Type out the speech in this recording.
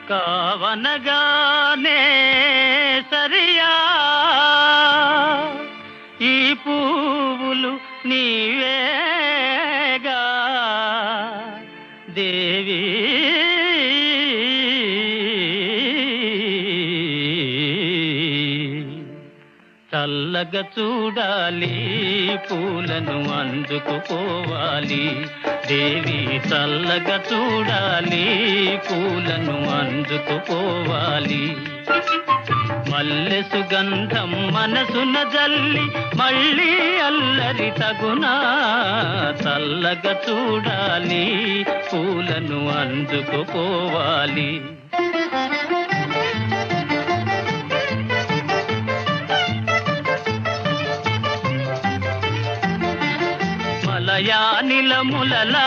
కావనగానే సరియా ఈ పువ్వులు నీవేగా దేవి చల్లగా చూడాలి పూలను అందుకుపోవాలి దేవి చల్లగా చూడాలి పూలను అందుకుపోవాలి మల్లె సుగంధం మనసున జల్లి మళ్ళీ అల్లరి తగునా చల్లగా చూడాలి పూలను అందుకుపోవాలి మలయానిలములలా